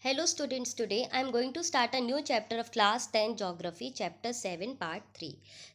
Hello students, today I am going to start a new chapter of class 10 geography chapter 7 part 3।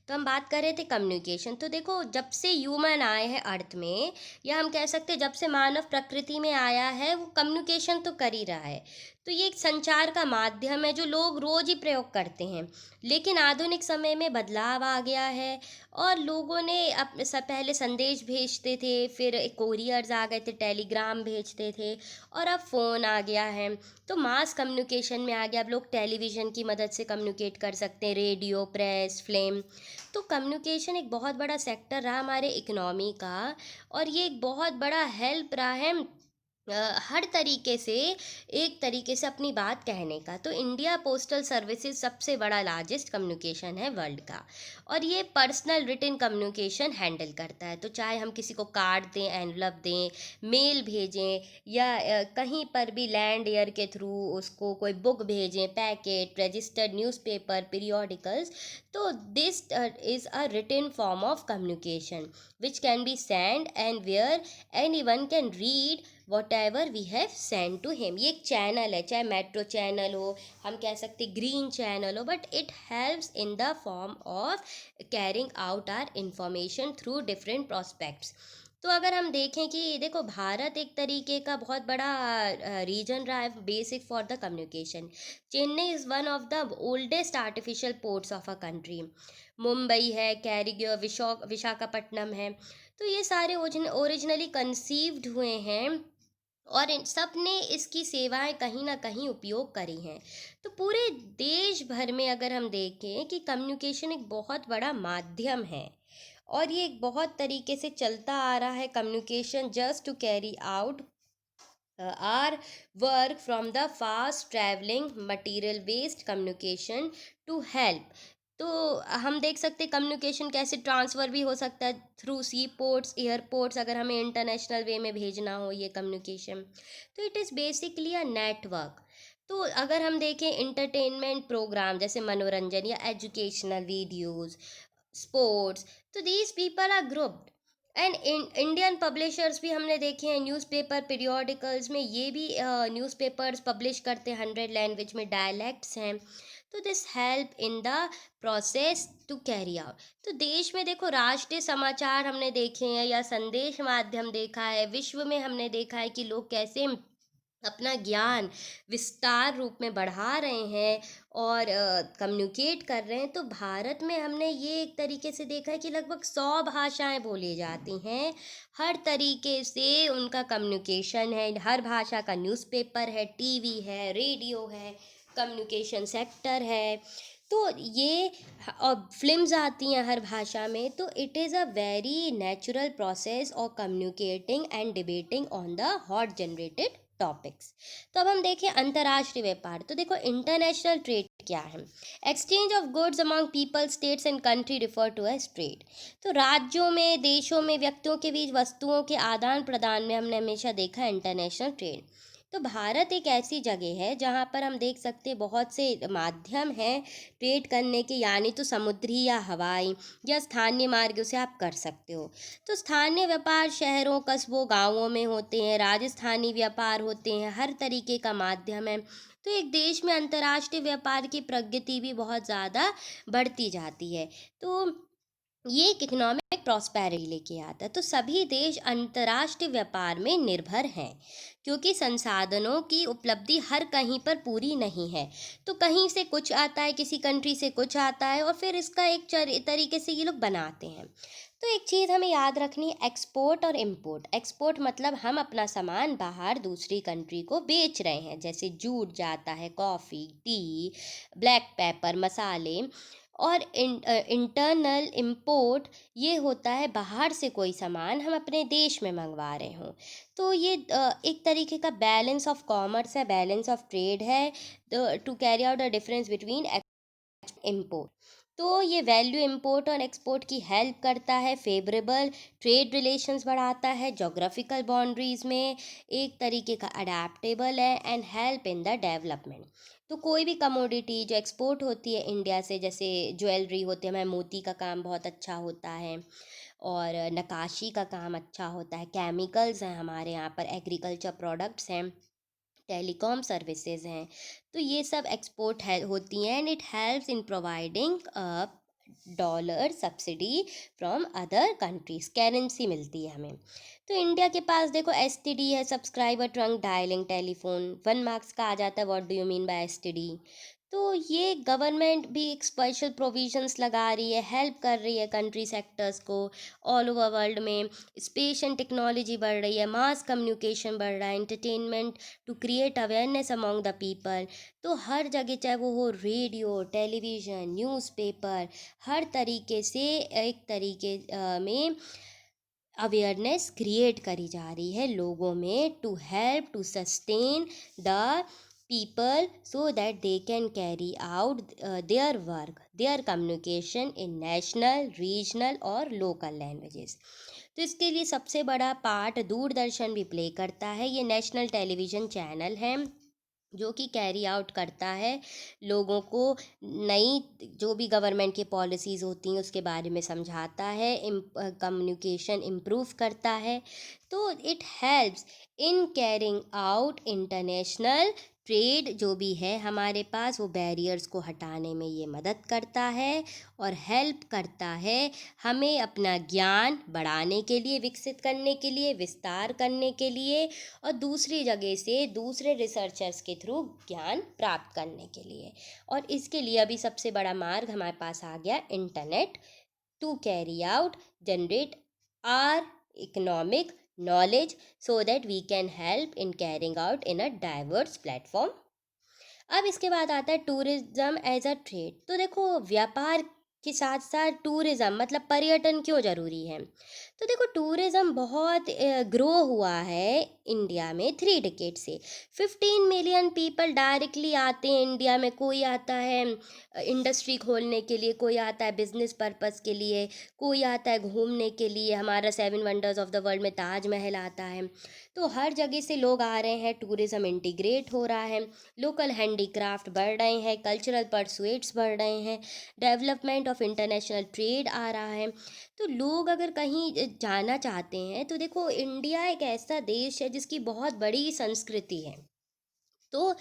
तो हम बात कर रहे थे कम्युनिकेशन। तो देखो, जब से ह्यूमन आए हैं अर्थ में, या हम कह सकते हैं जब से मानव प्रकृति में आया है, वो कम्युनिकेशन तो कर ही रहा है। तो ये एक संचार का माध्यम है जो लोग रोज ही प्रयोग करते हैं। लेकिन आधुनिक समय में बदलाव आ गया है और लोगों ने पहले संदेश भेजते थे, फिर कोरियर्स आ गए थे, टेलीग्राम भेजते थे, और अब फ़ोन आ गया है। तो मास कम्युनिकेशन में आ गया। अब लोग टेलीविज़न की मदद से कम्युनिकेट कर सकते हैं, रेडियो, प्रेस, फिल्म। तो कम्युनिकेशन एक बहुत बड़ा सेक्टर रहा हमारे इकनॉमी का, और ये एक बहुत बड़ा हेल्प रहा है हर तरीके से, एक तरीके से अपनी बात कहने का। तो इंडिया पोस्टल सर्विसेज सबसे बड़ा लार्जेस्ट कम्युनिकेशन है वर्ल्ड का, और ये पर्सनल रिटन कम्युनिकेशन हैंडल करता है। तो चाहे हम किसी को कार्ड दें, एनवलप दें, मेल भेजें, या कहीं पर भी लैंड एयर के थ्रू उसको कोई बुक भेजें, पैकेट, रजिस्टर्ड न्यूज़पेपर, पीरियोडिकल्स। तो this is a written form of communication which can be send and where anyone can read whatever we have send to him. ये एक channel है, चाहे metro channel हो, हम कह सकते green channel हो, but it helps in the form of carrying out our information through different prospects. तो अगर हम देखें कि देखो, भारत एक तरीके का बहुत बड़ा रीजन रहा है basic for the communication. Chennai is one of the oldest artificial ports of a country. Mumbai है, कैरिगो, विशाखापट्टनम है। तो ये सारे ओरिजिनली कंसीव्ड हुए हैं, और इन सब ने इसकी सेवाएं कहीं ना कहीं उपयोग करी हैं। तो पूरे देश भर में अगर हम देखें कि कम्युनिकेशन एक बहुत बड़ा माध्यम है, और ये एक बहुत तरीके से चलता आ रहा है communication just to carry out our work from the fast travelling material based communication to help. तो हम देख सकते हैं कम्युनिकेशन कैसे ट्रांसफ़र भी हो सकता है थ्रू सी पोर्ट्स, एयरपोर्ट्स, अगर हमें इंटरनेशनल वे में भेजना हो ये कम्युनिकेशन। तो it is basically a network. तो अगर हम देखें इंटरटेनमेंट प्रोग्राम जैसे मनोरंजन या एजुकेशनल वीडियोस, स्पोर्ट्स, तो these people are grouped. And Indian publishers भी हमने देखे हैं, न्यूज़पेपर पीरियोडिकल्स में ये भी न्यूज़पेपर्स पब्लिश करते हैं 100 लैंग्वेज में, डायलैक्ट्स हैं। तो this help in the process to carry out. तो देश में देखो, राष्ट्रीय समाचार हमने देखे हैं, या संदेश माध्यम देखा है, विश्व में हमने देखा है कि लोग कैसे अपना ज्ञान विस्तार रूप में बढ़ा रहे हैं और कम्युनिकेट कर रहे हैं। तो भारत में हमने ये एक तरीके से देखा है कि लगभग 100 भाषाएं बोली जाती हैं। हर तरीके से उनका कम्युनिकेशन है, हर भाषा का न्यूज़पेपर है, टीवी है, रेडियो है, कम्युनिकेशन सेक्टर है। तो ये और फिल्म्स आती हैं हर भाषा में। तो it is a very natural process of communicating and debating on the hot generated topics. तो अब हम देखें अंतर्राष्ट्रीय व्यापार। तो देखो, इंटरनेशनल ट्रेड क्या है? Exchange of goods among people, states and country refer to as trade. तो राज्यों में, देशों में, व्यक्तियों के बीच वस्तुओं के आदान प्रदान में हमने हमेशा देखा है इंटरनेशनल ट्रेड। तो भारत एक ऐसी जगह है जहाँ पर हम देख सकते हैं बहुत से माध्यम हैं ट्रेड करने के, यानी तो समुद्री या हवाई या स्थानीय मार्गों से आप कर सकते हो। तो स्थानीय व्यापार शहरों, कस्बों, गांवों में होते हैं, राजस्थानी व्यापार होते हैं, हर तरीके का माध्यम है। तो एक देश में अंतर्राष्ट्रीय व्यापार की प्रगति भी बहुत ज़्यादा बढ़ती जाती है। तो ये एक इकोनॉमिक प्रॉस्पेरिटी लेके आता है। तो सभी देश अंतर्राष्ट्रीय व्यापार में निर्भर हैं, क्योंकि संसाधनों की उपलब्धि हर कहीं पर पूरी नहीं है। तो कहीं से कुछ आता है, किसी कंट्री से कुछ आता है, और फिर इसका एक तरीके से ये लोग बनाते हैं। तो एक चीज़ हमें याद रखनी है, एक्सपोर्ट और इम्पोर्ट। एक्सपोर्ट मतलब हम अपना सामान बाहर दूसरी कंट्री को बेच रहे हैं, जैसे जूट जाता है, कॉफ़ी, टी, ब्लैक पेपर, मसाले। और इंटरनल इम्पोर्ट ये होता है बाहर से कोई सामान हम अपने देश में मंगवा रहे हों। तो ये एक तरीके का बैलेंस ऑफ कॉमर्स है, बैलेंस ऑफ ट्रेड है, to carry out the difference between import. तो ये वैल्यू इम्पोर्ट और एक्सपोर्ट की हेल्प करता है, फेवरेबल ट्रेड रिलेशंस बढ़ाता है, जोग्राफिकल बाउंड्रीज में एक तरीके का अडेप्टेबल है, and help in the development. तो कोई भी कमोडिटी जो एक्सपोर्ट होती है इंडिया से, जैसे ज्वेलरी होती है, हमारे मोती का काम बहुत अच्छा होता है, और नक्काशी का काम अच्छा होता है, केमिकल्स हैं हमारे यहाँ पर, एग्रीकल्चर प्रोडक्ट्स हैं, टेलीकॉम सर्विसेज हैं, तो ये सब एक्सपोर्ट है होती हैं, and it helps in providing dollar subsidy from other countries, currency मिलती है हमें। तो इंडिया के पास देखो एसटीडी है, subscriber trunk dialing telephone. 1 marks का आ जाता है, what do you mean by STD. तो ये गवर्नमेंट भी एक स्पेशल प्रोविजंस लगा रही है, हेल्प कर रही है कंट्री सेक्टर्स को। ऑल ओवर वर्ल्ड में स्पेस एंड टेक्नोलॉजी बढ़ रही है, मास कम्युनिकेशन बढ़ रहा है, entertainment to create awareness among the people. तो हर जगह, चाहे वो हो रेडियो, टेलीविज़न, न्यूज़पेपर, हर तरीके से एक तरीके में अवेयरनेस क्रिएट करी जा रही है लोगों में, to help to sustain the people so that they can carry out their work, their communication in national, regional और लोकल लैंग्वेजेस। तो इसके लिए सबसे बड़ा पार्ट दूरदर्शन भी प्ले करता है। ये नेशनल टेलीविज़न चैनल है जो कि कैरी आउट करता है लोगों को, नई जो भी गवर्नमेंट की पॉलिसीज़ होती हैं उसके बारे में समझाता है, कम्युनिकेशन इम्प्रूव करता है। तो it helps in carrying out international trade, जो भी है हमारे पास वो बैरियर्स को हटाने में ये मदद करता है, और हेल्प करता है हमें अपना ज्ञान बढ़ाने के लिए, विकसित करने के लिए, विस्तार करने के लिए, और दूसरी जगह से दूसरे रिसर्चर्स के थ्रू ज्ञान प्राप्त करने के लिए। और इसके लिए अभी सबसे बड़ा मार्ग हमारे पास आ गया internet, to carry out, generate our economic knowledge so that we can help in carrying out in a diverse platform। अब इसके बाद आता है टूरिज्म एज अ ट्रेड। तो देखो, व्यापार के साथ साथ टूरिज्म मतलब पर्यटन क्यों ज़रूरी है। तो देखो, टूरिज्म बहुत ग्रो हुआ है इंडिया में 3 डिकेड से। 15 मिलियन पीपल डायरेक्टली आते हैं इंडिया में। कोई आता है इंडस्ट्री खोलने के लिए, कोई आता है बिजनेस पर्पस के लिए, कोई आता है घूमने के लिए। हमारा 7 वंडर्स ऑफ द वर्ल्ड में ताजमहल आता है। तो हर जगह से लोग आ रहे हैं, टूरिज्म इंटीग्रेट हो रहा है, लोकल हैंडीक्राफ्ट बढ़ रहे हैं, कल्चरल परसुएट्स बढ़ रहे हैं, डेवलपमेंट ऑफ इंटरनेशनल ट्रेड आ रहा है। तो लोग अगर कहीं जाना चाहते हैं तो देखो, इंडिया एक ऐसा देश है जिसकी बहुत बड़ी संस्कृति है। तो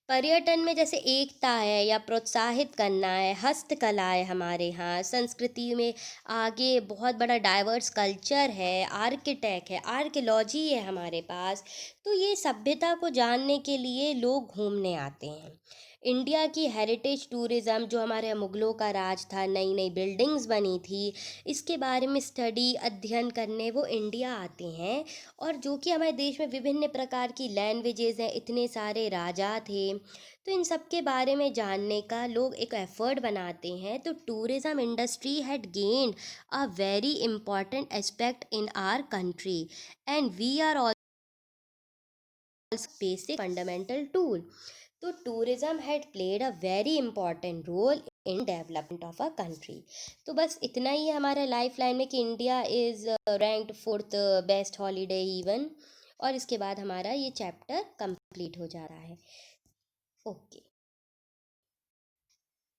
पर्यटन में जैसे एकता है या प्रोत्साहित करना है, हस्तकला है हमारे यहाँ, संस्कृति में आगे बहुत बड़ा डाइवर्स कल्चर है, आर्किटेक्ट है, आर्कियोलॉजी है हमारे पास। तो ये सभ्यता को जानने के लिए लोग घूमने आते हैं। इंडिया की हेरिटेज टूरिज़्म, जो हमारे यहाँ मुग़लों का राज था, नई नई बिल्डिंग्स बनी थी, इसके बारे में स्टडी, अध्ययन करने वो इंडिया आते हैं। और जो कि हमारे देश में विभिन्न प्रकार की लैंग्वेजेज़ हैं, इतने सारे राजा थे, तो इन सब के बारे में जानने का लोग एक एफर्ट बनाते हैं। तो tourism industry had gained a very important aspect in our country, and we are also basic fundamental tool. तो tourism had played a very important role in development of a country. तो बस इतना ही है हमारा life line में कि India is ranked 4th best holiday even. और इसके बाद हमारा ये चैप्टर कंप्लीट हो जा रहा है। ओके।